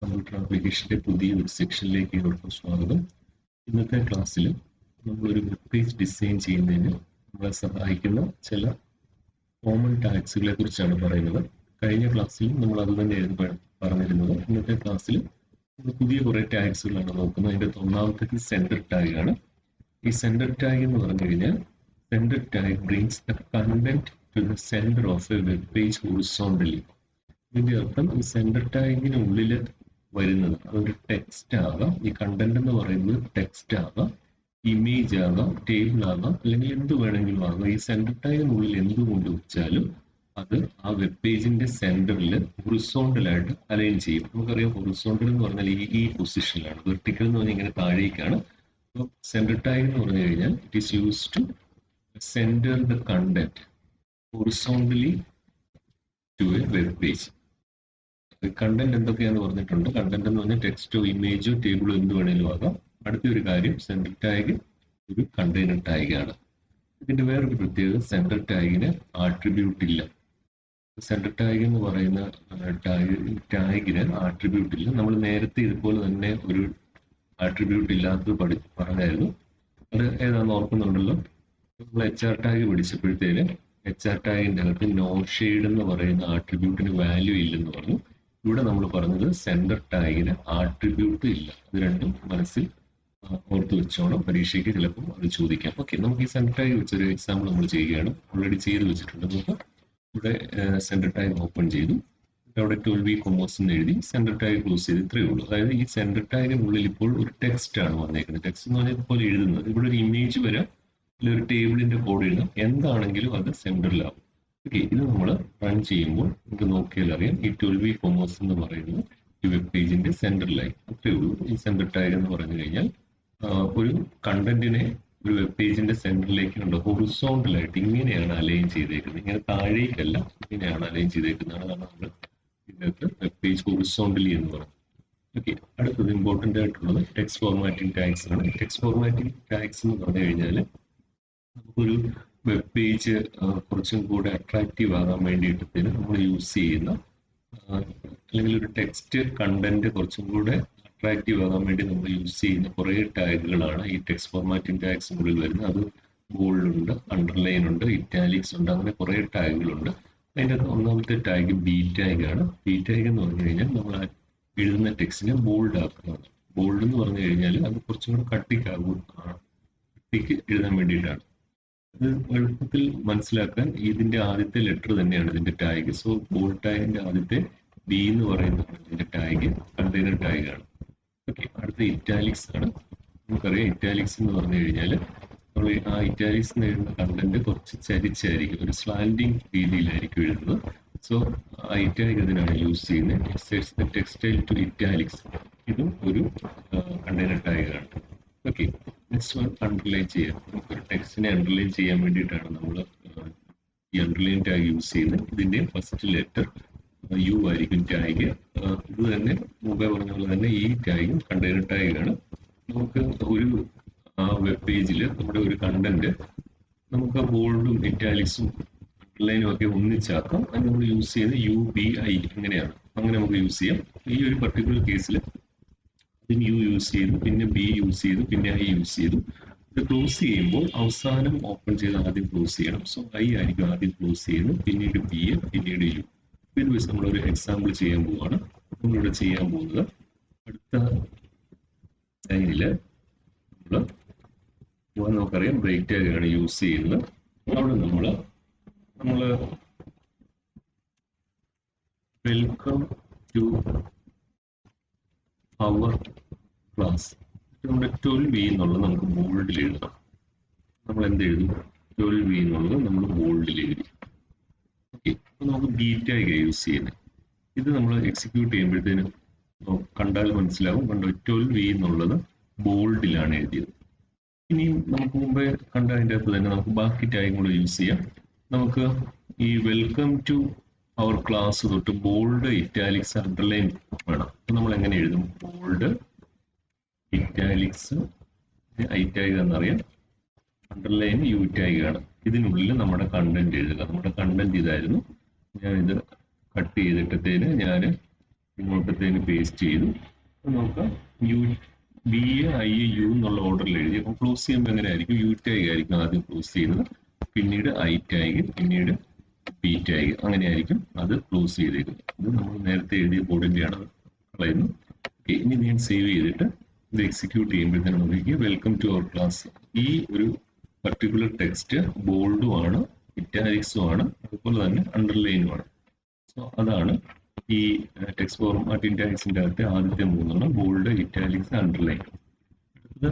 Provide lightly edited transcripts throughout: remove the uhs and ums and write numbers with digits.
Computer ആപ്ലിക്കേഷൻ്റെ പുതിയൊരു സെക്ഷനിലേക്ക് ഏവർക്കും സ്വാഗതം. ഇന്നത്തെ ക്ലാസ്സിൽ നമ്മളൊരു വെബ് പേജ് ഡിസൈൻ ചെയ്യുന്നതിന് നമ്മളെ സഹായിക്കുന്ന ചില കോമൺ ടാഗ്സുകളെ കുറിച്ചാണ് പറയുന്നത്. കഴിഞ്ഞ ക്ലാസ്സിൽ നമ്മൾ അത് തന്നെയായിരുന്നു പറഞ്ഞിരുന്നത്. ഇന്നത്തെ ക്ലാസ്സിൽ നമ്മൾ പുതിയ കുറേ ടാഗ്സുകളാണ് നോക്കുന്നത്. അതിൻ്റെ ഒന്നാമത്തേക്ക് സെൻറ്റർ ടാഗാണ്. ഈ സെൻറ്റർ ടാഗ് എന്ന് പറഞ്ഞു കഴിഞ്ഞാൽ centre tag brings the content to the centre of a web page horizontally. ഇതിന്റെ അർത്ഥം ഈ സെൻറ്റർ ടാഗിനുള്ളിൽ വരുന്നത് അതൊരു ടെക്സ്റ്റ് ആകാം. ഈ കണ്ടന്റ് എന്ന് പറയുന്നത് ടെക്സ്റ്റ് ആകാം, ഇമേജ് ആകാം, ടേബിൾ ആകാം, അല്ലെങ്കിൽ എന്ത് വേണമെങ്കിലും ആകാം. ഈ സെൻറ്റർ ടാഗിനുള്ളിൽ എന്ത് കൊണ്ടുവച്ചാലും അത് ആ വെബ് പേജിന്റെ സെന്ററിൽ ഹൊറിസോണ്ടലായിട്ട് അലൈൻ ചെയ്യും. നമുക്കറിയാം ഹൊറിസോണ്ടൽ എന്ന് പറഞ്ഞാൽ ഈ പൊസിഷനിലാണ്, വെർട്ടിക്കൽ എന്ന് പറഞ്ഞാൽ ഇങ്ങനെ താഴേക്കാണ്. അപ്പോൾ സെൻറ്റർ ടാഗ് എന്ന് പറഞ്ഞു കഴിഞ്ഞാൽ it is use to centre the content horizontally to a web page. Content എന്തൊക്കെയാന്ന് പറഞ്ഞിട്ടുണ്ട്. കണ്ടന്റ് എന്ന് പറഞ്ഞാൽ ടെക്സ്റ്റോ ഇമേജോ ടേബിളോ എന്ത് വേണേലും ആകാം. അടുത്തൊരു കാര്യം, സെൻറ്റർ ടാഗ് ഒരു കണ്ടെയ്നർ ടാഗാണ്. ഇതിന്റെ വേറൊരു പ്രത്യേകത, സെൻറ്റർ ടാഗിന് ആട്രിബ്യൂട്ട് ഇല്ല. സെൻറ്റർ ടാഗ് എന്ന് പറയുന്ന ടാഗിന് ആട്രിബ്യൂട്ട് ഇല്ല. നമ്മൾ നേരത്തെ ഇതുപോലെ തന്നെ ഒരു ആട്രിബ്യൂട്ട് ഇല്ലാത്തത് പറഞ്ഞായിരുന്നു. അത് ഏതാണെന്ന് ഓർക്കുന്നുണ്ടല്ലോ. നമ്മൾ HR ടാഗ് പഠിച്ചപ്പോഴത്തേന് HR ടാഗിന്റെ അകത്ത് നോ ഷെയ്ഡ് എന്ന് പറയുന്ന ആട്രിബ്യൂട്ടിന് വാല്യൂ ഇല്ലെന്ന് പറഞ്ഞു. ഇവിടെ നമ്മൾ പറഞ്ഞത് സെൻറ്റർ ടാഗിന് ആട്രിബ്യൂട്ട് ഇല്ല. ഇത് രണ്ടും മനസ്സിൽ ഓർത്ത് വെച്ചോണം. പരീക്ഷയ്ക്ക് ചിലപ്പോൾ അത് ചോദിക്കാം. ഓക്കെ, നമുക്ക് ഈ സെൻറ്റർ ടാഗ് വെച്ചൊരു എക്സാമ്പിൾ നമ്മൾ ചെയ്യുകയാണ്. ഓൾറെഡി ചെയ്ത് വെച്ചിട്ടുണ്ട്. നമുക്ക് ഇവിടെ സെൻറ്റർ ടാഗ് ഓപ്പൺ ചെയ്തു. അവിടെ 12V കൊമേഴ്സ് എന്ന് എഴുതി സെൻറ്റർ ടാഗ് ക്ലോസ് ചെയ്ത് ഇത്രയേ ഉള്ളൂ. അതായത് ഈ സെൻറ്റർ ടാഗിനുള്ളിൽ ഇപ്പോൾ ഒരു ടെക്സ്റ്റ് ആണ് വന്നേക്കുന്നത്. ടെക്സ്റ്റ് എന്ന് പറഞ്ഞാൽ ഇതുപോലെ എഴുതുന്നത്. ഇവിടെ ഒരു ഇമേജ് വരാം, അല്ലെങ്കിൽ ഒരു ടേബിളിന്റെ കോഡ് എഴുതാം, എന്താണെങ്കിലും അത് സെൻറ്ററിലാവും. ഓക്കെ, ഇത് നമ്മൾ റൺ ചെയ്യുമ്പോൾ നമുക്ക് നോക്കിയാൽ അറിയാം ഈ 12V കൊമേഴ്സ് എന്ന് പറയുന്നത് ഈ വെബ് പേജിന്റെ സെൻറ്ററിലായി. അത്രയേ ഉള്ളൂ. ഈ സെൻറ്റർ ടാഗ് എന്ന് പറഞ്ഞു കഴിഞ്ഞാൽ ഒരു കണ്ടന്റിനെ ഒരു വെബ് പേജിന്റെ സെന്ററിലേക്ക് ഉണ്ട് ഹൊറിസോണ്ടലായിട്ട് ഇങ്ങനെയാണ് അലൈൻ ചെയ്തേക്കുന്നത്. ഇങ്ങനെ താഴേക്കല്ല, ഇങ്ങനെയാണ് അലൈൻ ചെയ്തേക്കുന്നത്. അതാണ് നമ്മൾ ഇതിനകത്ത് വെബ് പേജ് ഹൊറിസോണ്ടലി എന്ന് പറയുന്നത്. ഓക്കെ, അടുത്തത് ഇമ്പോർട്ടൻ്റ് ആയിട്ടുള്ളത് ടെക്സ്റ്റ് ഫോർമാറ്റിംഗ് ടാഗ്സ് ആണ്. ടെക്സ്റ്റ് ഫോർമാറ്റിംഗ് ടാഗ്സ് എന്ന് പറഞ്ഞു കഴിഞ്ഞാൽ നമുക്കൊരു വെബ് പേജ് കുറച്ചും കൂടെ അട്രാക്റ്റീവ് ആകാൻ വേണ്ടിയിട്ട് നമ്മൾ യൂസ് ചെയ്യുന്ന, അല്ലെങ്കിൽ ഒരു ടെക്സ്റ്റ് കണ്ടന്റ് കുറച്ചും കൂടെ അട്രാക്റ്റീവ് ആകാൻ വേണ്ടി നമ്മൾ യൂസ് ചെയ്യുന്ന കുറേ ടാഗുകളാണ് ഈ ടെക്സ്റ്റ് ഫോർമാറ്റിംഗ് ടാഗ്സിനുള്ളിൽ വരുന്നത്. അത് ബോൾഡ് ഉണ്ട്, അണ്ടർലൈൻ ഉണ്ട്, ഇറ്റാലിക്സ് ഉണ്ട്, അങ്ങനെ കുറേ ടാഗുകളുണ്ട്. അതിൻ്റെ ഒന്നാമത്തെ ടാഗ് ബി ടാഗാണ്. ബി ടാഗ് എന്ന് പറഞ്ഞു കഴിഞ്ഞാൽ നമ്മൾ എഴുതുന്ന ടെക്സ്റ്റിനെ ബോൾഡ് ആക്കുന്നതാണ്. ബോൾഡ് എന്ന് പറഞ്ഞു കഴിഞ്ഞാൽ അത് കുറച്ചും കൂടെ കട്ടിക്ക് എഴുതാൻ വേണ്ടിയിട്ടാണ്. അത് എളുപ്പത്തിൽ മനസ്സിലാക്കാൻ ഇതിന്റെ ആദ്യത്തെ ലെറ്റർ തന്നെയാണ് ഇതിന്റെ ടാഗ്. സോ ബോൾഡ് ടാഗിന്റെ ആദ്യത്തെ ബി എന്ന് പറയുന്നതാണ് ഇതിന്റെ ടാഗ്, കണ്ടെയ്നർ ടാഗാണ്. ഓക്കെ, അടുത്ത ഇറ്റാലിക്സ് ആണ്. നമുക്കറിയാം ഇറ്റാലിക്സ് എന്ന് പറഞ്ഞു കഴിഞ്ഞാൽ നമ്മൾ ആ ഇറ്റാലിക്സ് എഴുതുന്ന കണ്ടന്റ് കുറച്ച് ചരിച്ചായിരിക്കും, ഒരു സ്ലാൻഡിങ് രീതിയിലായിരിക്കും എഴുതുന്നത്. സോ ആ ഇറ്റാലിക് അതിനാണ് യൂസ് ചെയ്യുന്നത്. ടെക്സ്റ്റൈൽ ടു ഇറ്റാലിക്സ്, ഇതും ഒരു കണ്ടെയ്നർ ടാഗാണ്. ഓക്കെ, നെക്സ്റ്റ് വൺ അണ്ടർലൈൻ ചെയ്യാം. നമുക്കൊരു ടെക്സ്റ്റിനെ അണ്ടർലൈൻ ചെയ്യാൻ വേണ്ടിയിട്ടാണ് നമ്മൾ ഈ അണ്ടർലൈൻ ടാഗ് യൂസ് ചെയ്യുന്നത്. ഇതിന്റെ ഫസ്റ്റ് ലെറ്റർ യു ആയിരിക്കും ടാഗ്. ഇത് തന്നെ മുമ്പേ പറഞ്ഞ പോലെ തന്നെ ഈ ടാഗും കണ്ടെയ്നർ ടാഗാണ്. നമുക്ക് ഒരു വെബ് പേജിൽ നമ്മുടെ ഒരു കണ്ടന്റ് നമുക്ക് ബോൾഡും ഇറ്റാലിക്സും അണ്ടർലൈനും ഒക്കെ ഒന്നിച്ചാക്കാം. അത് നമ്മൾ യൂസ് ചെയ്യുന്നത് UBI അങ്ങനെയാണ്. അങ്ങനെ നമുക്ക് യൂസ് ചെയ്യാം. ഈ ഒരു പർട്ടിക്കുലർ കേസിൽ യു യൂസ് ചെയ്തു, പിന്നെ ബി യൂസ് ചെയ്തു, പിന്നെ ഐ യൂസ് ചെയ്തു. ഇത് ക്ലോസ് ചെയ്യുമ്പോൾ അവസാനം ഓപ്പൺ ചെയ്ത് ആദ്യം ക്ലോസ് ചെയ്യണം. സോ ഐ ആയിരിക്കും ആദ്യം ക്ലോസ് ചെയ്യുന്നത്, പിന്നീട് ബി, പിന്നീട് യു. ഇത് വെച്ച് നമ്മളൊരു എക്സാമ്പിൾ ചെയ്യാൻ പോവാണ്. നമ്മളിവിടെ ചെയ്യാൻ പോകുന്നത് അടുത്ത ലൈനില് നമുക്കറിയാം ബ്രേക്ക് ടാഗാണ് യൂസ് ചെയ്യുന്നത്. അവിടെ നമ്മൾ വെൽക്കം ടു അവർ ക്ലാസ്, നമ്മുടെ 12V എന്നുള്ളത് നമുക്ക് ബോൾഡിൽ എഴുതണം. നമ്മൾ എന്ത് എഴുതും? 12V എന്നുള്ളത് നമ്മൾ ബോൾഡിൽ എഴുതി. ഓക്കെ, അപ്പോൾ നമുക്ക് ബി ടാഗ് യൂസ് ചെയ്യുന്നത്. ഇത് നമ്മൾ എക്സിക്യൂട്ട് ചെയ്യുമ്പോഴത്തേനും കണ്ടാൽ മനസ്സിലാവും. കണ്ടോ, 12V എന്നുള്ളത് ബോൾഡിലാണ് എഴുതിയത്. ഇനി നമുക്ക് മുമ്പേ കണ്ട അതിൻ്റെ അകത്ത് തന്നെ നമുക്ക് ബാക്കി ടാഗും കൂടെ യൂസ് ചെയ്യാം. നമുക്ക് ഈ വെൽക്കം ടു അവർ ക്ലാസ് തൊട്ട് ബോൾഡ്, ഇറ്റാലിക്സ്, അണ്ടർലൈൻ വേണം. അപ്പൊ നമ്മൾ എങ്ങനെ എഴുതും? ബോൾഡ്, ഇറ്റാലിക്സ്, ഐ ടാഗ് എന്നറിയാം, അണ്ടർലൈൻ യു ടാഗ് ആണ്. ഇതിനുള്ളിൽ നമ്മുടെ കണ്ടന്റ് എഴുതുക. നമ്മുടെ കണ്ടന്റ് ഇതായിരുന്നു. ഞാനിത് കട്ട് ചെയ്തിട്ടത്തേന് ഞാൻ ഇങ്ങോട്ടത്തേന് പേസ്റ്റ് ചെയ്തു. നോക്കാം U B A I A U എന്നുള്ള ഓർഡറിൽ എഴുതി. അപ്പം ക്ലോസ് ചെയ്യുമ്പോൾ എങ്ങനെ ആയിരിക്കും? യു ടാഗ് ആയിരിക്കും ആദ്യം ക്ലോസ് ചെയ്യുന്നത്, പിന്നീട് ഐ ടാഗ്, പിന്നീട് പി ടാഗ്, അങ്ങനെയായിരിക്കും അത് ക്ലോസ് ചെയ്തേക്കുന്നത്. ഇത് നമ്മൾ നേരത്തെ എഴുതിയ കോഡിന്റെയാണ്, കളയുന്നു. ഇനി ഞാൻ സേവ് ചെയ്തിട്ട് ഇത് എക്സിക്യൂട്ട് ചെയ്യുമ്പോഴത്തേനും നോക്കിക്കുക, വെൽക്കം ടു അവർ ക്ലാസ്. ഈ ഒരു പർട്ടിക്കുലർ ടെക്സ്റ്റ് ബോൾഡും ആണ്, ഇറ്റാലിക്സും ആണ്, അതുപോലെ തന്നെ അണ്ടർലൈനും ആണ്. സോ അതാണ് ഈ ടെക്സ്റ്റ് ഫോർമാറ്റ് ഇറ്റാലിക്സിന്റെ അകത്തെ ആദ്യത്തെ മൂന്നെണ്ണം, ബോൾഡ്, ഇറ്റാലിക്സ്, അണ്ടർലൈൻ. അടുത്തത്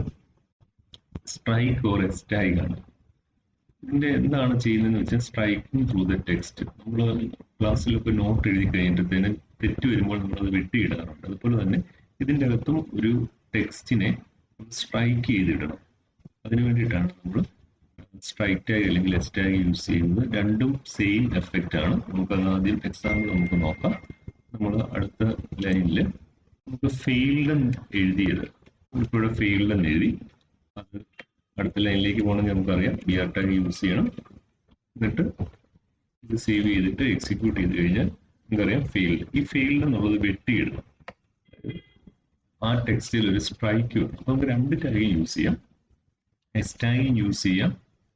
സ്ട്രൈക്ക് ഓർ എസ്റ്റാഗ് ആണ്. ഇതിന്റെ എന്താണ് ചെയ്യുന്നതെന്ന് വെച്ചാൽ സ്ട്രൈക്കിംഗ് ത്രൂ ദ ടെക്സ്റ്റ്. നമ്മൾ ക്ലാസ്സിലൊക്കെ നോട്ട് എഴുതി കഴിഞ്ഞിട്ടത്തേന് തെറ്റ് വരുമ്പോൾ നമ്മളത് വെട്ടിയിടാറുണ്ട്. അതുപോലെ തന്നെ ഇതിന്റെ അകത്തും ഒരു ടെക്സ്റ്റിനെ സ്ട്രൈക്ക് ചെയ്തിടണം. അതിനു വേണ്ടിയിട്ടാണ് നമ്മൾ സ്ട്രൈക്ക് ടാഗ് അല്ലെങ്കിൽ എസ് ടാഗ് യൂസ് ചെയ്യുന്നത്. രണ്ടും സെയിം എഫക്റ്റ് ആണ്. നമുക്ക് ആദ്യം എക്സാമ്പിൾ നമുക്ക് നോക്കാം. നമ്മൾ അടുത്ത ലൈനിൽ നമുക്ക് ഫെയിൽഡ് എന്ന് എഴുതിയത് ഇവിടെ ഫെയിൽഡ് എന്ന് എഴുതി, അത് അടുത്ത ലൈനിലേക്ക് പോകണമെങ്കിൽ നമുക്കറിയാം ബി ആർ ടാഗ് യൂസ് ചെയ്യണം. എന്നിട്ട് ഇത് സേവ് ചെയ്തിട്ട് എക്സിക്യൂട്ട് ചെയ്ത് കഴിഞ്ഞാൽ നമുക്കറിയാം ഫെയിൽഡ്. ഈ ഫെയിൽഡ് എന്നുള്ളത് വെട്ടിയിടണം. ആ ടെക്സ്റ്റിൽ ഒരു സ്ട്രൈക്ക് വരും. അപ്പൊ നമുക്ക് രണ്ട് ടാഗ് യൂസ് ചെയ്യാം, എസ് ടാഗ് യൂസ് ചെയ്യാം,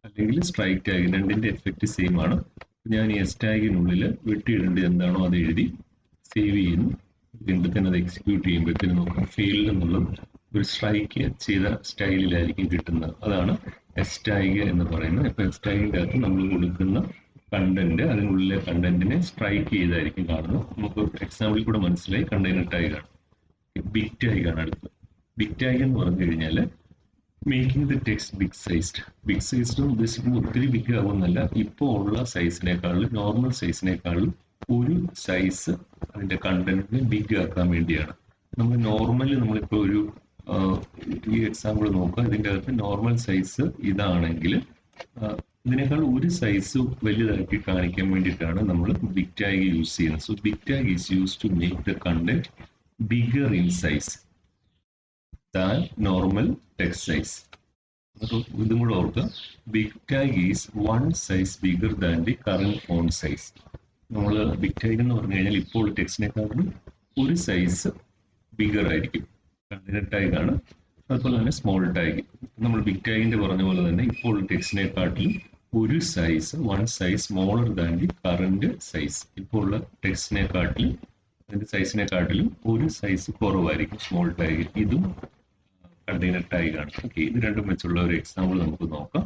അല്ലെങ്കിൽ സ്ട്രൈക്ക് ടാഗ്. രണ്ടിന്റെ എഫക്റ്റ് സെയിം ആണ്. ഞാൻ ഈ എസ് ടാഗിനുള്ളിൽ വെട്ടിയിടേണ്ടത് എന്താണോ അത് എഴുതി സേവ് ചെയ്യുന്നു. വീണ്ടും തന്നെ അത് എക്സിക്യൂട്ട് ചെയ്യുമ്പോഴത്തേന് നോക്കാം ഫെയിൽഡ് എന്നുള്ളത് ഒരു സ്ട്രൈക്ക് ചെയ്ത സ്റ്റൈലിലായിരിക്കും കിട്ടുന്നത്. അതാണ് എസ് ടാഗ് എന്ന് പറയുന്നത്. ഇപ്പൊ എസ് ടാഗിന്റെ അകത്ത് നമ്മൾ കൊടുക്കുന്ന കണ്ടന്റ്, അതിനുള്ളിലെ കണ്ടന്റിനെ സ്ട്രൈക്ക് ചെയ്തായിരിക്കും കാണുന്നത്. നമുക്ക് എക്സാമ്പിളിൽ കൂടെ മനസ്സിലായി. കണ്ടെയ്നർ ടാഗ് ആണ്, ബിഗ് ടാഗ് ആണ് അടുത്ത്. ബിഗ് ടാഗ് എന്ന് പറഞ്ഞു കഴിഞ്ഞാൽ making the text big sized. Big sized ഉദ്ദേശിക്കുന്നത് ഒത്തിരി ബിഗ് ആവുന്നല്ല, ഇപ്പോൾ ഉള്ള സൈസിനേക്കാളും നോർമൽ സൈസിനേക്കാളും ഒരു സൈസ് അതിന്റെ കണ്ടന്റിനെ ബിഗ് ആക്കാൻ വേണ്ടിയാണ്. നമ്മൾ നോർമലി നമ്മളിപ്പോൾ ഒരു ഈ എക്സാമ്പിൾ നോക്കുക, ഇതിന്റെ അകത്ത് നോർമൽ സൈസ് ഇതാണെങ്കിൽ ഇതിനേക്കാൾ ഒരു സൈസ് വലുതാക്കി കാണിക്കാൻ വേണ്ടിയിട്ടാണ് നമ്മൾ ബിഗ് ടാഗ് യൂസ് ചെയ്യുന്നത്. So big tag is use to make the content bigger in size than normal text size. ഇതും കൂടെ ഓർക്കുക, big tag is one size bigger than the current font size. നമ്മൾ big tag എന്ന് പറഞ്ഞു കഴിഞ്ഞാൽ ഇപ്പോൾ ടെക്സ്റ്റിനെക്കാളും ഒരു സൈസ് ബിഗർ ആയിരിക്കും. കണ്ടെയ്നർ ടാഗ് ആണ്. അതുപോലെ തന്നെ സ്മോൾ ടാഗ്. നമ്മൾ ബിഗ് ടാഗിന്റെ പറഞ്ഞ പോലെ തന്നെ ഇപ്പോൾ ടെക്സ്റ്റിനെക്കാട്ടിലും ഒരു size, one size smaller than the current size. ഇപ്പോൾ ഉള്ള ടെക്സ്റ്റിനെക്കാട്ടിലും അതിന്റെ സൈസിനെക്കാട്ടിലും ഒരു സൈസ് കുറവായിരിക്കും സ്മോൾ ടാഗ്. ഇതും കണ്ടെയ്നർ ടാഗ് ആണ്. ഓക്കെ, ഇത് രണ്ടും വെച്ചുള്ള ഒരു എക്സാമ്പിൾ നമുക്ക് നോക്കാം.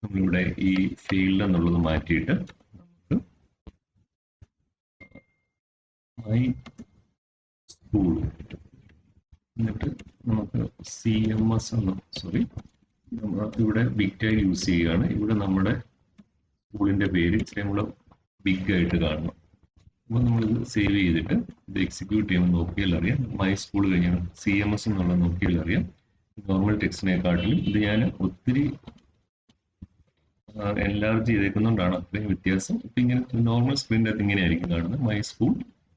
നമ്മളിവിടെ ഈ ഫീൽഡ് എന്നുള്ളത് മാറ്റിയിട്ട് നമുക്ക് മൈ സ്കൂൾ, എന്നിട്ട് നമുക്ക് CMS എന്ന്, സോറി, നമ്മൾ ഇവിടെ ബിഗ് ടാഗ് യൂസ് ചെയ്യുകയാണ്. ഇവിടെ നമ്മുടെ സ്കൂളിന്റെ പേര് ഇച്ചിരി നമ്മൾ ബിഗ് ആയിട്ട് കാണണം. അപ്പോൾ നമ്മളിത് സേവ് ചെയ്തിട്ട് ഇത് എക്സിക്യൂട്ട് ചെയ്യുമ്പോൾ നോക്കിയാൽ അറിയാം മൈ സ്കൂൾ കഴിഞ്ഞാൽ CMS എന്നുള്ളത് നോക്കിയാൽ അറിയാം നോർമൽ ടെക്സ്റ്റിനെക്കാട്ടിലും ഇത് ഞാൻ ഒത്തിരി എൻലാർജ് ചെയ്തേക്കുന്നതുകൊണ്ടാണ് അത്രയും വ്യത്യാസം. ഇപ്പം ഇങ്ങനെ നോർമൽ സ്ക്രീനിൻ്റെ അകത്ത് ഇങ്ങനെയായിരിക്കും കാണുന്നത്. മൈ സ്കൂൾ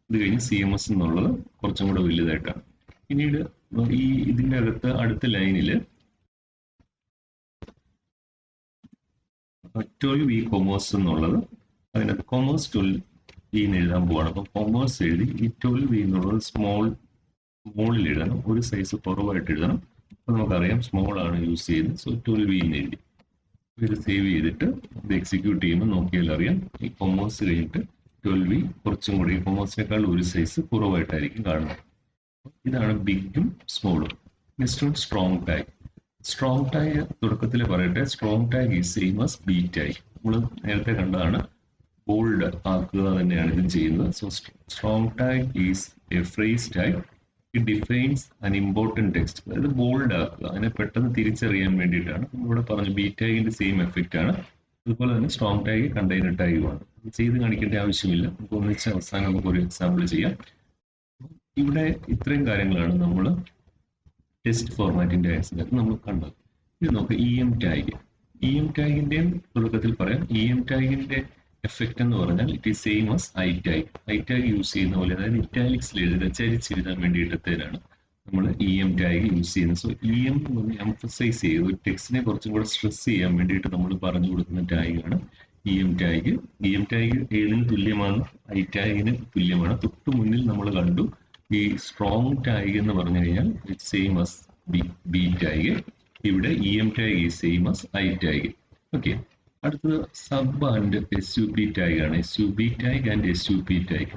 ഇത് കഴിഞ്ഞ് CMS എന്നുള്ളത് കുറച്ചും കൂടെ വലുതായിട്ടാണ്. പിന്നീട് ഈ ഇതിൻ്റെ അകത്ത് അടുത്ത ലൈനിൽ 12 ഈ കൊമേഴ്സ് എന്നുള്ളത് അതിനകത്ത് കൊമേഴ്സ് 12 എന്ന് എഴുതാൻ പോവാണ്. അപ്പം കൊമേഴ്സ് എഴുതി ഈ 12 എന്നുള്ളത് സ്മോളിൽ എഴുതണം, ഒരു സൈസ് കുറവായിട്ട് എഴുതണം. അപ്പോൾ നമുക്കറിയാം സ്മോൾ ആണ് യൂസ് ചെയ്യുന്നത്. സോ 12 എന്ന് എഴുതി ഇത് സേവ് ചെയ്തിട്ട് ഇത് എക്സിക്യൂട്ട് ചെയ്യുമ്പോൾ നോക്കിയാൽ അറിയാം ഈ കൊമേഴ്സ് കഴിഞ്ഞിട്ട് 12 കുറച്ചും കൂടി ഈ കൊമേഴ്സിനേക്കാൾ ഒരു സൈസ് കുറവായിട്ടായിരിക്കും കാണുന്നത്. ഇതാണ് ബിഗും സ്മോളും. Next one strong tag. Strong tag തുടക്കത്തിൽ പറയട്ടെ, strong tag is same as B tag. നമ്മൾ നേരത്തെ കണ്ടതാണ്, ബോൾഡ് ആക്കുക തന്നെയാണ് ഇതും ചെയ്യുന്നത്. So strong tag is a phrase tag. It defines an important text. അതായത് ബോൾഡ് ആക്കുക, അതിനെ പെട്ടെന്ന് തിരിച്ചറിയാൻ വേണ്ടിയിട്ടാണ്. ഇവിടെ പറഞ്ഞു ബി ടാഗിന്റെ സെയിം എഫക്റ്റ് ആണ്. അതുപോലെ തന്നെ സ്ട്രോങ് ടാഗ് കണ്ടെയ്നർ ടാഗുമാണ്. ചെയ്ത് കാണിക്കേണ്ട ആവശ്യമില്ല, നമുക്ക് ഒന്നിച്ച് അവസാനം നമുക്ക് ഒരു എക്സാമ്പിൾ ചെയ്യാം. ഇവിടെ ഇത്രയും കാര്യങ്ങളാണ് നമ്മൾ ടെക്സ്റ്റ് ഫോർമാറ്റിന്റെ ആക്സിനകത്ത് നമ്മൾ കണ്ടത്. ഇത് നോക്കുക EM ടാഗ്. EM ടാഗിന്റെയും തുടക്കത്തിൽ പറയാം. EM ടാഗിന്റെ എഫക്റ്റ് എന്ന് പറഞ്ഞാൽ it is same as I tag. I tag use ചെയ്യുന്ന പോലെ, അതായത് ഇറ്റാലിക്സിൽ എഴുതുക, ചരിച്ചെഴുതാൻ വേണ്ടിയിട്ടത്തേനാണ് നമ്മൾ EM ടാഗ് യൂസ് ചെയ്യുന്നത്. സോ EM എന്ന് എംഫസൈസ് ചെയ്ത് ഒരു ടെക്സ്റ്റിനെ കുറച്ചും കൂടെ സ്ട്രെസ് ചെയ്യാൻ വേണ്ടിയിട്ട് നമ്മൾ പറഞ്ഞു കൊടുക്കുന്ന ടാഗാണ് EM ടാഗ്. EM ടാഗ് ഏതിന് തുല്യമാണ്? ഐ ടാഗിന് തുല്യമാണ്. തൊട്ട് മുന്നിൽ നമ്മൾ കണ്ടു ഈ സ്ട്രോങ് ടാഗ് എന്ന് പറഞ്ഞു കഴിഞ്ഞാൽ it same as B tag. ഇവിടെ EM ടാഗ് ഈ same as I tag. Okay, അടുത്തത് സബ് ആൻഡ് SUB ടാഗ് ആണ്. SUB tag and SUP tag.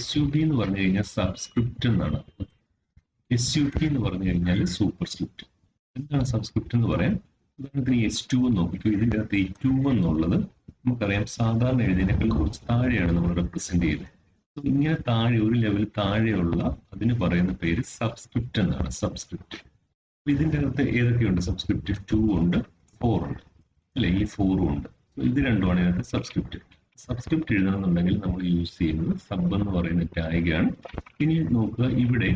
SUB എന്ന് പറഞ്ഞു കഴിഞ്ഞാൽ സബ്സ്ക്രിപ്റ്റ് എന്നാണ്. SUP എന്ന് പറഞ്ഞു കഴിഞ്ഞാൽ സൂപ്പർ സ്ക്രിപ്റ്റ്. എന്താണ് സബ്സ്ക്രിപ്റ്റ് എന്ന് പറയാൻ? ഉദാഹരണത്തിന് S2 എന്ന് നോക്കിക്കോ. ഇതിൻ്റെ അകത്ത് ഈ 2 എന്നുള്ളത് നമുക്കറിയാം സാധാരണ എഴുതിനേക്കാൾ കുറച്ച് താഴെയാണ് നമ്മൾ റെപ്രസെന്റ് ചെയ്യുന്നത്. ഇങ്ങനെ താഴെ ഒരു ലെവൽ താഴെയുള്ള അതിന് പറയുന്ന പേര് സബ്സ്ക്രിപ്റ്റ് എന്നാണ്. സബ്സ്ക്രിപ്റ്റ്. ഇതിൻ്റെ അകത്ത് ഏതൊക്കെയുണ്ട്? സബ്സ്ക്രിപ്റ്റ് 2 ഉണ്ട്, 4 ഉണ്ട്, അല്ലെങ്കിൽ 4 ഉണ്ട്. ഇത് രണ്ടുമാണ് ഇതിനകത്ത് സബ്സ്ക്രിപ്റ്റ്. സബ്സ്ക്രിപ്റ്റ് എഴുതണമെന്നുണ്ടെങ്കിൽ നമ്മൾ യൂസ് ചെയ്യുന്നത് സബ് എന്ന് പറയുന്ന ടാഗാണ്. ഇനി നോക്കുക, ഇവിടെ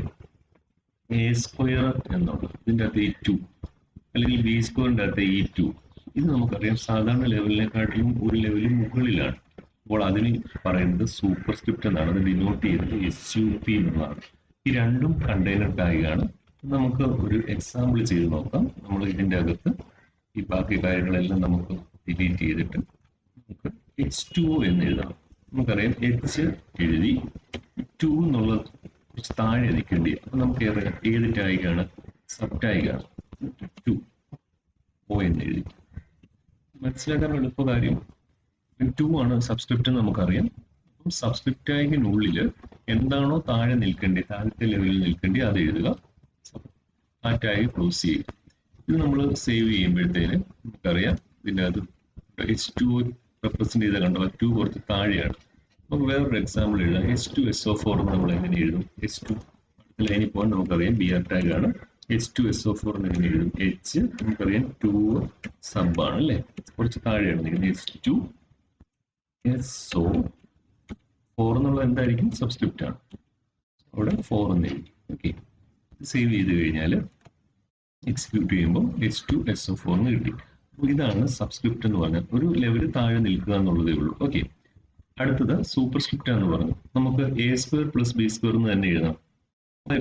A² എന്നുള്ളത് ഇതിൻ്റെ അകത്ത് ഈ 2 അല്ലെങ്കിൽ B² അകത്ത് ഈ 2, ഇത് നമുക്കറിയാം സാധാരണ ലെവലിനെക്കാട്ടിലും ഒരു ലെവലിൽ മുകളിലാണ്. അപ്പോൾ അതിന് പറയുന്നത് സൂപ്പർ സ്ക്രിപ്റ്റ് എന്നാണ്. അത് ഡിനോട്ട് ചെയ്യുന്നത് SUP എന്നുള്ളതാണ്. ഈ രണ്ടും കണ്ടെയ്നർ ടാഗാണ്. നമുക്ക് ഒരു എക്സാമ്പിൾ ചെയ്ത് നോക്കാം. നമ്മൾ ഇതിൻ്റെ അകത്ത് ഈ ബാക്കി കാര്യങ്ങളെല്ലാം നമുക്ക് ഡിലീറ്റ് ചെയ്തിട്ട് നമുക്ക് H2O എന്ന് എഴുതണം. നമുക്കറിയാം H എഴുതി 2 എന്നുള്ളത് കുറച്ച് താഴെ നിൽക്കേണ്ടി. അപ്പൊ നമുക്ക് ഏത് ടാഗാണ്? സബ് ടാഗാണ്. 2O എന്ന് എഴുതി. മനസ്സിലാക്കാൻ എളുപ്പ കാര്യം 2 ആണ് സബ്സ്ക്രിപ്റ്റ് എന്ന് നമുക്കറിയാം. അപ്പം സബ്സ്ക്രിപ്റ്റ് ടാഗിനുള്ളിൽ എന്താണോ താഴെ നിൽക്കേണ്ടി, താഴത്തെ ലെവലിൽ നിൽക്കേണ്ടി അത് എഴുതുക. ആ ടാഗ് ക്ലോസ് ചെയ്യുക. ഇത് നമ്മൾ സേവ് ചെയ്യുമ്പോഴത്തേന് നമുക്കറിയാം ഇതിൻ്റെ അത് H2O റെപ്രസെന്റ് ചെയ്ത കണ്ടോ, 2 കുറച്ച് താഴെയാണ്. നമുക്ക് വേറൊരു എക്സാമ്പിൾ എഴുതാം. H2SO4 എന്ന് നമ്മൾ എങ്ങനെ എഴുതും? H2 അടുത്ത ലൈനിൽ പോകാൻ നമുക്കറിയാം BR ടാഗ് ആണ്. H2SO4 എന്ന് എങ്ങനെ എഴുതും? H നമുക്കറിയാം 2 സബ് ആണ് അല്ലേ, കുറച്ച് താഴെയാണ് നിൽക്കുന്നത്. H2SO4 എന്നുള്ളത് എന്തായിരിക്കും? സബ്സ്ക്രിപ്റ്റ് ആണ്. അവിടെ 4 എന്ന് എഴുതി. ഓക്കെ, സേവ് ചെയ്ത് കഴിഞ്ഞാൽ എക്സിക്യൂട്ട് ചെയ്യുമ്പോൾ H2SO4 എന്ന് കിട്ടി. അപ്പോൾ ഇതാണ് സബ്സ്ക്രിപ്റ്റ് എന്ന് പറഞ്ഞാൽ ഒരു ലെവൽ താഴെ നിൽക്കുക എന്നുള്ളതേ ഉള്ളൂ. ഓക്കെ, അടുത്തത് സൂപ്പർ സ്ക്രിപ്റ്റ് എന്ന് പറഞ്ഞു. നമുക്ക് A² + B² എന്ന് തന്നെ എഴുതാം.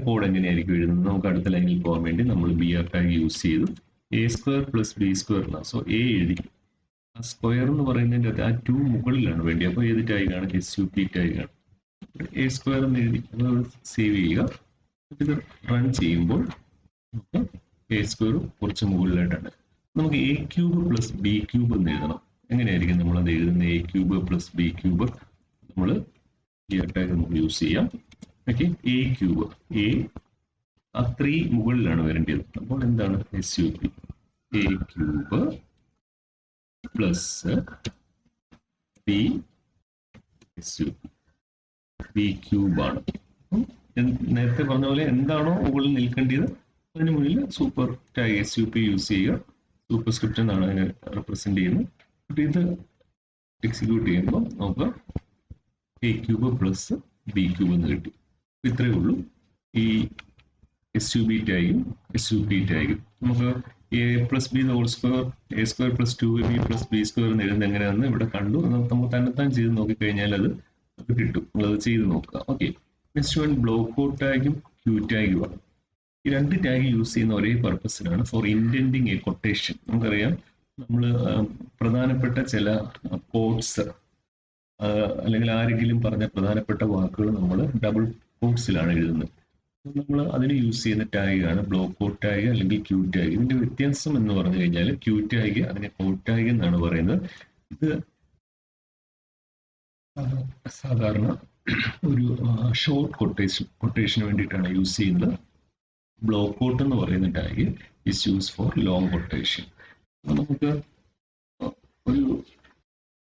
കോഡ് എങ്ങനെയായിരിക്കും എഴുതുന്നത്? നമുക്ക് അടുത്ത ലൈനിൽ പോകാൻ വേണ്ടി നമ്മൾ BR ടാഗ് യൂസ് ചെയ്തു. A² + B² എന്നാണ്. സോ A എഴുതി. ആ സ്ക്വയർ എന്ന് പറയുന്നതിൻ്റെ അകത്ത് ആ 2 മുകളിലാണ് വേണ്ടി. അപ്പോൾ ഏത് ടാഗാണ്? SUP ടാഗാണ്. A² എന്ന് എഴുതി. അത് സേവ് ചെയ്യുക. ഇത് റൺ ചെയ്യുമ്പോൾ നമുക്ക് A² കുറച്ച് മുകളിലായിട്ടാണ്. നമുക്ക് A³ + B³ എന്ന് എഴുതണം. എങ്ങനെയായിരിക്കും നമ്മൾ അത് എഴുതുന്നത്? A³ + B³ നമ്മൾ BR ടാഗ് നമുക്ക് യൂസ് ചെയ്യാം. ഓക്കെ, A³ ആ 3 മുകളിലാണ് വരേണ്ടത്. അപ്പോൾ എന്താണ്? SUP A³ + B B³ ആണ്. നേരത്തെ പറഞ്ഞ പോലെ എന്താണോ മുകളിൽ നിൽക്കേണ്ടത് അതിന് മുന്നിൽ സൂപ്പർ ടാഗ് SUP യൂസ് ചെയ്യുക. സൂപ്പർ സ്ക്രിപ്റ്റ് എന്നാണ് അതിനെ റെപ്രസെന്റ് ചെയ്യുന്നത്. ഇത് എക്സിക്യൂട്ട് ചെയ്യുമ്പോൾ നമുക്ക് A³ + B³ എന്ന് കിട്ടി. ഇത്രയേ ഉള്ളൂ ഈ SUB ടാഗും SUP ടാഗും. നമുക്ക് A + B² A² + 2AB + B² എന്ന് എഴുതുന്നത് എങ്ങനെയാണെന്ന് ഇവിടെ കണ്ടു. നമ്മൾ തന്നെത്താൻ ചെയ്ത് നോക്കിക്കഴിഞ്ഞാൽ അത് കിട്ടും. നമ്മളത് ചെയ്ത് നോക്കുക. Okay, next one blockquote ടാഗും Q ടാഗും ആണ്. ഈ രണ്ട് ടാഗ് യൂസ് ചെയ്യുന്ന ഒരേ പർപ്പസിനാണ്. For indenting a quotation. നമുക്കറിയാം നമ്മൾ പ്രധാനപ്പെട്ട ചില കോഡ്സ് അല്ലെങ്കിൽ ആരെങ്കിലും പറഞ്ഞ പ്രധാനപ്പെട്ട വാക്കുകൾ നമ്മൾ ഡബിൾ കോട്ട്സിലാണ് എഴുതുന്നത്. നമ്മൾ അതിന് യൂസ് ചെയ്യുന്ന ടാഗാണ് ബ്ലോക്ക് ഔട്ട് ടാഗ് അല്ലെങ്കിൽ Q ടാഗ്. ഇതിന്റെ വ്യത്യാസം എന്ന് പറഞ്ഞു കഴിഞ്ഞാൽ Q ടാഗ് അതിനെ ഔട്ട് ടാഗ് എന്നാണ് പറയുന്നത്. ഇത് സാധാരണ ഒരു ഷോർട്ട് കൊട്ടേഷന് വേണ്ടിയിട്ടാണ് യൂസ് ചെയ്യുന്നത്. ബ്ലോക്ക് ഔട്ട് എന്ന് പറയുന്ന tag is use for long quotation. നമുക്ക് ഒരു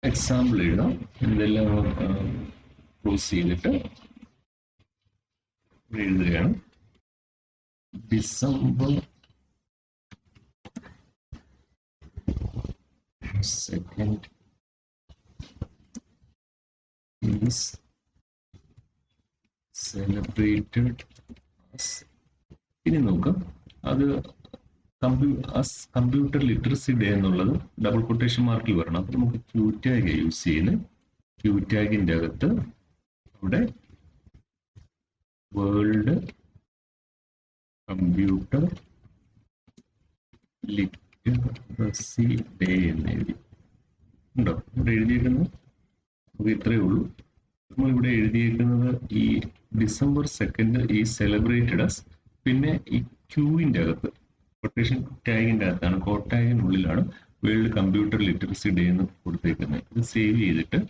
എക്സാമ്പിൾ എഴുതാം. ഇതെല്ലാം ക്ലോസ് ചെയ്തിട്ട് എഴുതുകയാണ്. December 2nd is celebrated as. ഇനി നോക്കാം, അത് കമ്പ്യൂട്ടർ ലിറ്ററസി ഡേ എന്നുള്ളത് ഡബിൾ കൊട്ടേഷൻ മാർക്കിൽ വരണം. അപ്പൊ നമുക്ക് Q ടാഗ് യൂസ് ചെയ്യുന്നത്. Q ടാഗിന്റെ അകത്ത് അവിടെ വേൾഡ് കമ്പ്യൂട്ടർ ലിറ്ററസി ഡേ എന്ന് എഴുതി ഉണ്ടോ? ഇവിടെ എഴുതിയിരിക്കുന്നത് നമുക്ക് ഇത്രയേ ഉള്ളൂ. നമ്മളിവിടെ എഴുതിയിരിക്കുന്നത് ഈ ഡിസംബർ 2 ഈ സെലിബ്രേറ്റഡ് അസ്, പിന്നെ ഈ ക്യൂവിൻ്റെ അകത്ത് കൊട്ടേഷൻ ടാഗിൻ്റെ അകത്താണ്, കോഡ് ടാഗിനുള്ളിലാണ് വേൾഡ് കമ്പ്യൂട്ടർ ലിറ്ററസി ഡേ എന്ന് കൊടുത്തേക്കുന്നത്. ഇത് സേവ് ചെയ്തിട്ട്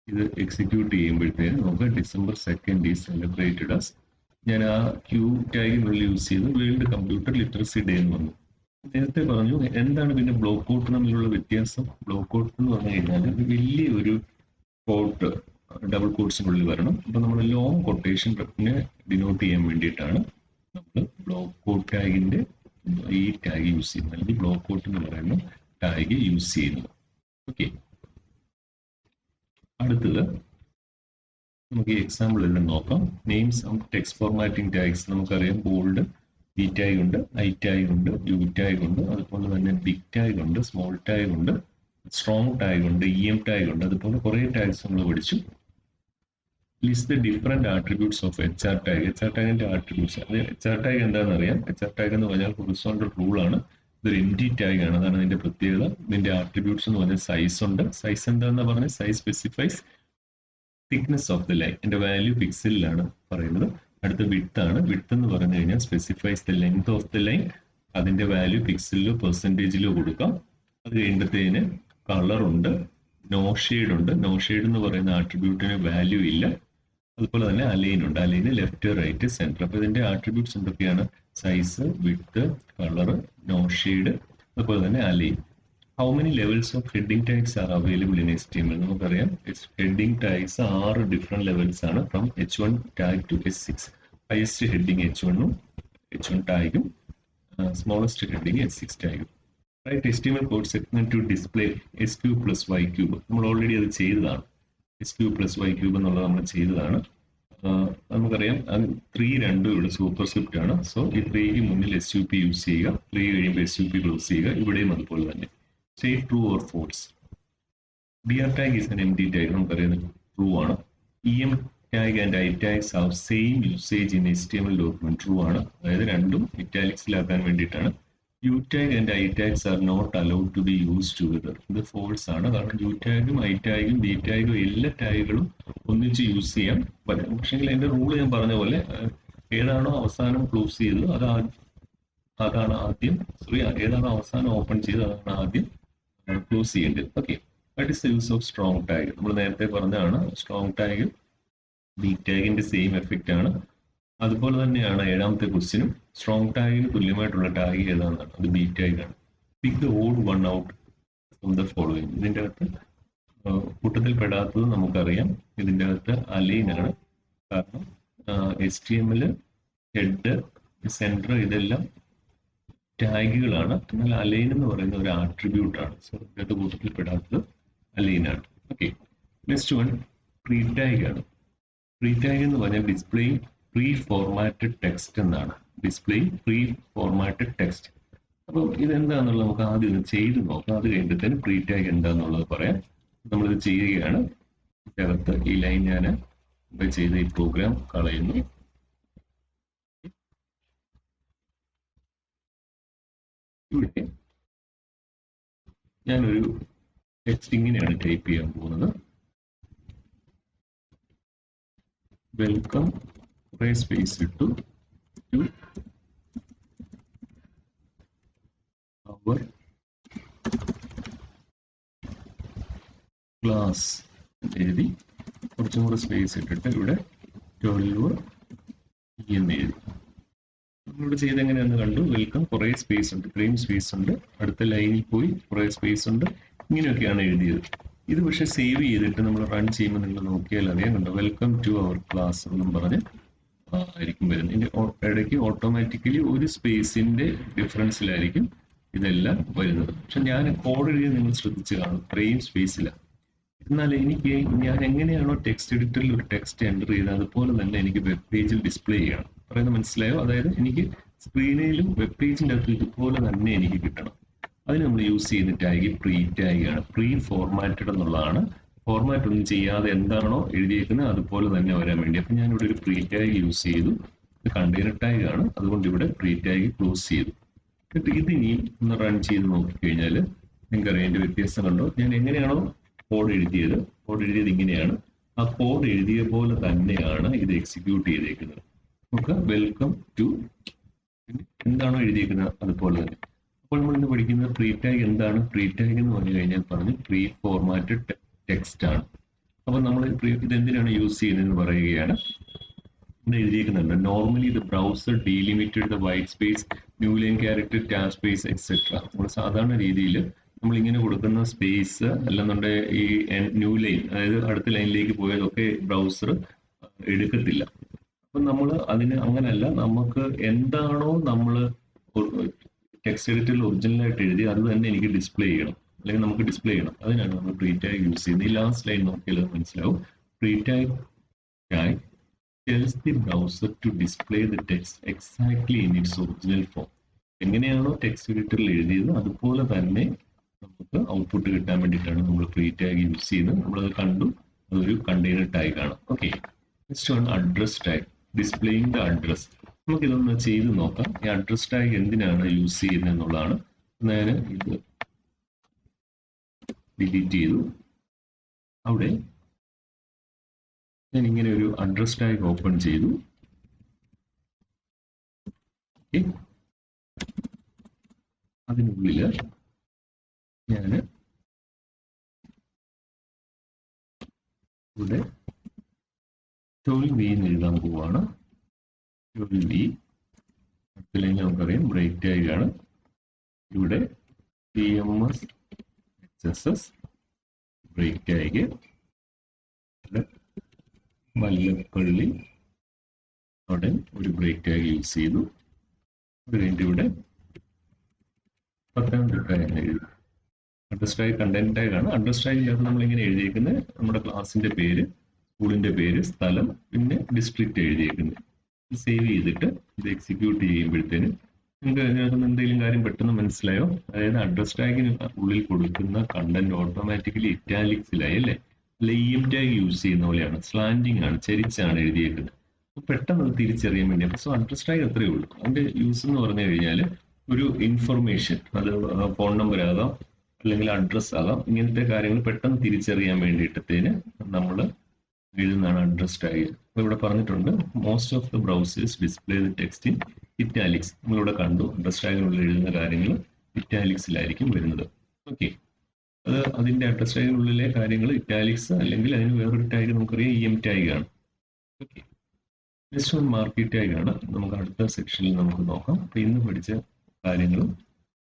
ഇത് എക്സിക്യൂട്ട് ചെയ്യുമ്പോഴത്തേക്ക് നമുക്ക് ഡിസംബർ 2 ഈ സെലിബ്രേറ്റഡ് അസ്, ഞാൻ ആ ക്യൂ ടാഗിനുള്ളിൽ യൂസ് ചെയ്ത് വേൾഡ് കമ്പ്യൂട്ടർ ലിറ്ററസി ഡേ എന്ന് വന്നു. നേരത്തെ പറഞ്ഞു എന്താണ് പിന്നെ ബ്ലോക്ക് ഔട്ട് തമ്മിലുള്ള വ്യത്യാസം. ബ്ലോക്ക് ഔട്ട് എന്ന് പറഞ്ഞു കഴിഞ്ഞാൽ വലിയ ഒരു കോട്ട് ഡബിൾ കോട്ട്സിനുള്ളിൽ വരണം. അപ്പൊ നമ്മൾ ലോങ് കൊട്ടേഷനെ ഡിനോട്ട് ചെയ്യാൻ വേണ്ടിയിട്ടാണ് നമ്മൾ ബ്ലോക്ക് ഔട്ട് ടാഗിന്റെ ഈ ടാഗ് യൂസ് ചെയ്യുന്നത്, അല്ലെങ്കിൽ ബ്ലോക്ക് ഔട്ട് എന്ന് പറയുന്ന ടാഗ് യൂസ് ചെയ്യുന്നത്. ഓക്കെ, അടുത്തത് നമുക്ക് ഈ എക്സാമ്പിൾ എല്ലാം നോക്കാം. Names of text formatting tags നമുക്കറിയാം. ബോൾഡ്, ബി ടാഗ് ഉണ്ട്, ഐ ടാഗ് ഉണ്ട്, യു ടാഗ് ഉണ്ട്, അതുപോലെ തന്നെ ബിഗ് ടാഗ് ഉണ്ട്, സ്മോൾ ടാഗ് ഉണ്ട്, സ്ട്രോങ് ടാഗ് ഉണ്ട്, ഇ എം ടാഗ് ഉണ്ട്, അതുപോലെ കുറേ ടാഗ്സ് നമ്മൾ പഠിച്ചു. List the different attributes of H R tag. H R ടാഗിന്റെ ആട്രിബ്യൂട്ട്സ്, അത് എച്ച് ആർ ടാഗ് എന്താണെന്ന് അറിയാം. എച്ച് ആർ ടാഗ് എന്ന് പറഞ്ഞാൽ ഹൊറിസോണ്ടൽ റൂൾ ആണ്, ഇതൊരു എംപ്റ്റി ടാഗ് ആണ്, അതാണ് അതിന്റെ പ്രത്യേകത. ഇതിന്റെ ആട്രിബ്യൂട്ട്സ് എന്ന് പറഞ്ഞാൽ സൈസ് ഉണ്ട്. സൈസ് എന്താണെന്ന് പറഞ്ഞാൽ size specifies thickness of the line, ഇതിന്റെ വാല്യൂ പിക്സലിലാണ് പറയുന്നത്. അടുത്ത വിഡ്ത്ത് ആണ്. വിഡ്ത്ത് എന്ന് പറഞ്ഞു കഴിഞ്ഞാൽ specifies the length of the line, അതിന്റെ വാല്യൂ പിക്സലിലോ പെർസെൻറ്റേജിലോ കൊടുക്കാം. അത് കഴിയുമ്പോഴത്തേന് കളർ ഉണ്ട്, നോ ഷെയ്ഡ് ഉണ്ട്. നോ ഷെയ്ഡ് എന്ന് പറയുന്ന ആട്രിബ്യൂട്ടിന് വാല്യൂ ഇല്ല. അതുപോലെ തന്നെ അലൈൻ ഉണ്ട്, അലൈന് ലെഫ്റ്റ് റൈറ്റ് സെന്റർ. അപ്പൊ ഇതിന്റെ ആട്രിബ്യൂട്ട്സ് എന്തൊക്കെയാണ്? Size, width, colour, no shade, അതുപോലെ തന്നെ align. How many levels of heading tags are available in HTML? നമുക്കറിയാം ഹെഡിങ് ടാഗ്സ് 6 ഡിഫറെന്റ് ലെവൽസ് ആണ്, from H1 tag to H6. Highest heading H1ഉം H1 ടാഗും, smallest heading H6 ടാഗും. Write HTML code segment to display SQ plus Y cube. നമ്മൾ already അത് ചെയ്തതാണ്. SQ plus Y cube എന്നുള്ളത് നമ്മൾ ചെയ്തതാണ്. നമുക്കറിയാം 3 രണ്ടും ഇവിടെ സൂപ്പർ സ്ക്രിപ്റ്റ് ആണ്. സോ ഈ 3ക്ക് മുന്നിൽ SUP യൂസ് ചെയ്യുക, 3 കഴിയുമ്പോൾ SUP ക്ലോസ് ചെയ്യുക. ഇവിടെയും അതുപോലെ തന്നെ. Say true or false. BR tag is an empty tag. നമുക്കറിയാം true ആണ്. EM tag and I tags have same usage in HTML document. True ആണ്, അതായത് രണ്ടും ഇറ്റാലിക്സിലാക്കാൻ വേണ്ടിയിട്ടാണ്. U tag and I tags are not allowed to be used together. ഇത് false ആണ്, കാരണം U ടാഗും I ടാഗും B ടാഗും എല്ലാ ടാഗുകളും ഒന്നിച്ച് യൂസ് ചെയ്യാം. പക്ഷേ അതിന്റെ റൂൾ ഞാൻ പറഞ്ഞ പോലെ ഏതാണോ അവസാനം ക്ലോസ് ചെയ്തത് അതാണ് ആദ്യം, ഏതാണോ അവസാനം ഓപ്പൺ ചെയ്തത് അതാണ് ആദ്യം ക്ലോസ് ചെയ്യേണ്ടത്. Okay, that is the use of strong tag. നമ്മൾ നേരത്തെ പറഞ്ഞതാണ് സ്ട്രോങ് ടാഗ് ബി ടാഗിന്റെ സെയിം എഫക്റ്റ് ആണ്. അതുപോലെ തന്നെയാണ് 7ാമത്തെ ക്വസ്റ്റ്യനും. സ്ട്രോങ് ടാഗിന് തുല്യമായിട്ടുള്ള ടാഗ് ഏതാണെന്നാണ്, അത് ബി ടാഗ് ആണ്. Pick the odd one out from the following. ഇതിന്റെ അകത്ത് കൂട്ടത്തിൽ പെടാത്തത് നമുക്കറിയാം. ഇതിന്റെ അകത്ത് അലൈൻ ആണ്, കാരണം HTML ഹെഡ്, സെന്റർ ഇതെല്ലാം ടാഗുകളാണ്. എന്നാൽ അലൈൻ എന്ന് പറയുന്ന ഒരു ആട്രിബ്യൂട്ട് ആണ്. സോ ഇതിന്റെ കൂട്ടത്തിൽ പെടാത്തത് അലൈൻ ആണ്. Okay, next one pre tag ആണ്. പ്രീ ടാഗ് എന്ന് പറഞ്ഞാൽ ഡിസ്പ്ലേ പ്രീ ഫോർമാറ്റഡ് ടെക്സ്റ്റ് എന്നാണ്. Display pre formatted text. അപ്പം ഇതെന്താണെന്നുള്ളത് നമുക്ക് ആദ്യം ഇത് ചെയ്ത് നോക്കാം. അത് കഴിഞ്ഞിട്ട് പ്രീ ടാഗ് എന്താണെന്നുള്ളത് പറയാം. നമ്മളിത് ചെയ്യുകയാണ്. ഇതിനകത്ത് ഈ ലൈൻ ഞാൻ ചെയ്ത ഈ പ്രോഗ്രാം കളയുന്നു. ഇവിടെ ഞാനൊരു ടെക്സ്റ്റ് ഇങ്ങനെയാണ് ടൈപ്പ് ചെയ്യാൻ പോകുന്നത്. വെൽക്കം, കുറേ സ്പേസ് ഇട്ടു, ടു അവർ ക്ലാസ് എഴുതി, കുറച്ചും കൂടെ സ്പേസ് ഇട്ടിട്ട് ഇവിടെ 12 എന്ന് എഴുതി. നമ്മളിവിടെ ചെയ്തെങ്ങനെയാണെന്ന് കണ്ടു. വെൽക്കം, കുറേ സ്പേസ് ഉണ്ട്, ഇത്രയും സ്പേസ് ഉണ്ട്, അടുത്ത ലൈനിൽ പോയി കുറേ സ്പേസ് ഉണ്ട്, ഇങ്ങനെയൊക്കെയാണ് എഴുതിയത്. ഇത് പക്ഷെ സേവ് ചെയ്തിട്ട് നമ്മൾ റൺ ചെയ്യുമ്പോൾ നിങ്ങൾ നോക്കിയാൽ അറിയാം, കണ്ടോ, വെൽക്കം ടു അവർ ക്ലാസ് എന്നും പറഞ്ഞ് ആയിരിക്കും വരുന്നത്. ഇതിന്റെ ഇടയ്ക്ക് ഓട്ടോമാറ്റിക്കലി ഒരു സ്പേസിന്റെ ഡിഫറൻസിലായിരിക്കും ഇതെല്ലാം വരുന്നത്. പക്ഷെ ഞാൻ കോഡ് എഴുതി നിങ്ങൾ ശ്രദ്ധിച്ചു കാണും, ഇത്രയും സ്പേസിലാണ്. എന്നാൽ എനിക്ക് ഞാൻ എങ്ങനെയാണോ ടെക്സ്റ്റ് എഡിറ്ററിൽ ഒരു ടെക്സ്റ്റ് എൻ്റർ ചെയ്തത് അതുപോലെ തന്നെ എനിക്ക് വെബ് പേജിൽ ഡിസ്പ്ലേ ചെയ്യണം. പറയുന്നത് മനസ്സിലായോ? അതായത് എനിക്ക് സ്ക്രീനിലും വെബ് പേജിൻ്റെ അകത്ത് ഇതുപോലെ തന്നെ എനിക്ക് കിട്ടണം. അതിന് നമ്മൾ യൂസ് ചെയ്യുന്ന ടാഗ് പ്രീ ടാഗ് ആണ്. പ്രീ ഫോർമാറ്റഡ് എന്നുള്ളതാണ്. ഫോർമാറ്റ് ഒന്നും ചെയ്യാതെ എന്താണോ എഴുതിയേക്കുന്നത് അതുപോലെ തന്നെ വരാൻ വേണ്ടി. അപ്പം ഞാനിവിടെ ഒരു പ്രീ ടാഗ് യൂസ് ചെയ്തു. ഇത് കണ്ടെയ്നർ ടാഗ് ആണ്, അതുകൊണ്ട് ഇവിടെ പ്രീ ടാഗ് ക്ലോസ് ചെയ്തു. എന്നിട്ട് ഇതിനി ഒന്ന് റൺ ചെയ്ത് നോക്കിക്കഴിഞ്ഞാൽ നിങ്ങൾക്കറിയാം അതിൻ്റെ വ്യത്യാസം കണ്ടോ. ഞാൻ എങ്ങനെയാണോ കോഡ് എഴുതിയത് ഇങ്ങനെയാണ്. ആ കോഡ് എഴുതിയ പോലെ തന്നെയാണ് ഇത് എക്സിക്യൂട്ട് ചെയ്തേക്കുന്നത്. നമുക്ക് വെൽക്കം ടു എന്താണോ എഴുതിയിരിക്കുന്നത് അതുപോലെ തന്നെ. അപ്പോൾ നമ്മൾ ഇന്ന് പഠിക്കുന്നത് പ്രീ ടാഗ് എന്താണ്. പ്രീ ടാഗ് എന്ന് പറഞ്ഞു കഴിഞ്ഞാൽ പ്രീ ഫോർമാറ്റഡ് ടെക്സ്റ്റ് ആണ്. അപ്പൊ നമ്മൾ ഇതെന്തിനാണ് യൂസ് ചെയ്യുന്നതെന്ന് പറയുകയാണ്. ഇവിടെ എഴുതിയിരിക്കുന്നുണ്ട്, normally the browser delimited the white space, new line character, tab space etcetera. നമ്മൾ സാധാരണ രീതിയിൽ നമ്മൾ ഇങ്ങനെ കൊടുക്കുന്ന സ്പേസ് അല്ലെന്നുണ്ടെങ്കിൽ ഈ ന്യൂ ലൈൻ, അതായത് അടുത്ത ലൈനിലേക്ക് പോയതൊക്കെ ബ്രൗസർ എടുക്കത്തില്ല. അപ്പൊ നമ്മൾ അതിന് അങ്ങനല്ല, നമുക്ക് എന്താണോ നമ്മൾ ടെക്സ്റ്റ് എഡിറ്ററിൽ ഒറിജിനലായിട്ട് എഴുതി അത് തന്നെ എനിക്ക് ഡിസ്പ്ലേ ചെയ്യണം, അല്ലെങ്കിൽ നമുക്ക് ഡിസ്പ്ലേ ചെയ്യണം. അതിനാണ് നമ്മൾ പ്രീ ടാഗ് യൂസ് ചെയ്യുന്നത്. ഈ ലാസ്റ്റ് ലൈൻ നോക്കിയാൽ മനസ്സിലാവും. Pre tag tells the browser to display the text exactly in its original form. എങ്ങനെയാണോ ടെക്സ്റ്റ് എഡിറ്ററിൽ എഴുതിയത് അതുപോലെ തന്നെ നമുക്ക് ഔട്ട്പുട്ട് കിട്ടാൻ വേണ്ടിയിട്ടാണ് നമ്മൾ പ്രീ ടാഗ് യൂസ് ചെയ്യുന്നത്. നമ്മളത് കണ്ടു, അതൊരു കണ്ടെയ്നർ ടാഗ് ആണ്. Okay, next one address tag, displaying the address. നമുക്ക് ഇതൊന്ന് ചെയ്ത് നോക്കാം. ഈ അഡ്രസ് ടാഗ് എന്തിനാണ് യൂസ് ചെയ്യുന്നത് എന്നുള്ളതാണ്. ഞാൻ ഇത് ഡിലീറ്റ് ചെയ്തു. അവിടെ ഞാൻ ഇങ്ങനെ ഒരു അഡ്രസ് ടാഗ് ഓപ്പൺ ചെയ്തു. അതിനുള്ളിൽ ഞാൻ ഇവിടെ 12V എന്ന് എഴുതാൻ പോവാണ്. 12V അടുത്തില്ലെങ്കിൽ നമുക്കറിയാം ബ്രേക്ക് ടാഗ് ആണ്. ഇവിടെ TMS XSS break tag, Mallappally അവിടെ ഒരു ബ്രേക്ക് ടാഗ് യൂസ് ചെയ്തു. അത് കഴിഞ്ഞിട്ട് ഇവിടെ പത്തനംതിട്ട എന്ന് എഴുതി. അഡ്രസ് ടാഗ് കണ്ടന്റ് ടാഗ് ആണ്. അഡ്രസ് ടാഗിനകത്ത് നമ്മൾ ഇങ്ങനെ എഴുതിയേക്കുന്നത് നമ്മുടെ ക്ലാസിന്റെ പേര്, സ്കൂളിന്റെ പേര്, സ്ഥലം, പിന്നെ ഡിസ്ട്രിക്റ്റ് എഴുതിയേക്കുന്നത്. സേവ് ചെയ്തിട്ട് ഇത് എക്സിക്യൂട്ട് ചെയ്യുമ്പോഴത്തേനും നിങ്ങൾക്ക് അതിനകത്ത് എന്തെങ്കിലും കാര്യം പെട്ടെന്ന് മനസ്സിലായോ? അതായത് അഡ്രസ് ടാഗിന് ഉള്ളിൽ കൊടുക്കുന്ന കണ്ടന്റ് ഓട്ടോമാറ്റിക്കലി ഇറ്റാലിക്സിലായി അല്ലേ? EM ടാഗ് യൂസ് ചെയ്യുന്ന പോലെയാണ്, സ്ലാൻഡിങ് ആണ്, ചരിച്ചാണ് എഴുതിയേക്കുന്നത്. പെട്ടെന്ന് അത് തിരിച്ചറിയാൻ വേണ്ടിയാണ്. സോ അഡ്രസ് ടാഗ് അത്രയേ ഉള്ളൂ. അതിന്റെ യൂസ് എന്ന് പറഞ്ഞു കഴിഞ്ഞാൽ ഒരു ഇൻഫർമേഷൻ, അത് ഫോൺ നമ്പർ ആകാം അല്ലെങ്കിൽ അഡ്രസ് ആകാം, ഇങ്ങനത്തെ കാര്യങ്ങൾ പെട്ടെന്ന് തിരിച്ചറിയാൻ വേണ്ടിയിട്ടത്തേന് നമ്മൾ എഴുതുന്നതാണ് അഡ്രസ് ടാഗ്. ഇവിടെ പറഞ്ഞിട്ടുണ്ട് most of the browsers display the text in italics. നമ്മളിവിടെ കണ്ടു അഡ്രസ് ടാഗിനുള്ളിൽ എഴുതുന്ന കാര്യങ്ങൾ ഇറ്റാലിക്സിലായിരിക്കും വരുന്നത്. ഓക്കെ, അത് അതിന്റെ അഡ്രസ് ടാഗിനുള്ളിലെ കാര്യങ്ങൾ ഇറ്റാലിക്സ്, അല്ലെങ്കിൽ അതിന് വേറൊരു ടാഗ് നമുക്കറിയാം EM ടാഗ് ആണ്. Okay, next one market tag ആണ്. നമുക്ക് അടുത്ത സെക്ഷനിൽ നമുക്ക് നോക്കാം. അപ്പൊ ഇന്ന് പഠിച്ച കാര്യങ്ങളും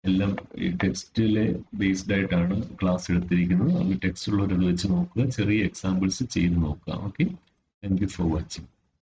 എല്ലാം ഈ ടെക്സ്റ്റിലെ ബേസ്ഡ് ആയിട്ടാണ് ക്ലാസ് എടുത്തിരിക്കുന്നത്. അത് ടെക്സ്റ്റ് ഉള്ളവരത് വെച്ച് നോക്കുക, ചെറിയ എക്സാമ്പിൾസ് ചെയ്ത് നോക്കുക. Okay, thank you for watching.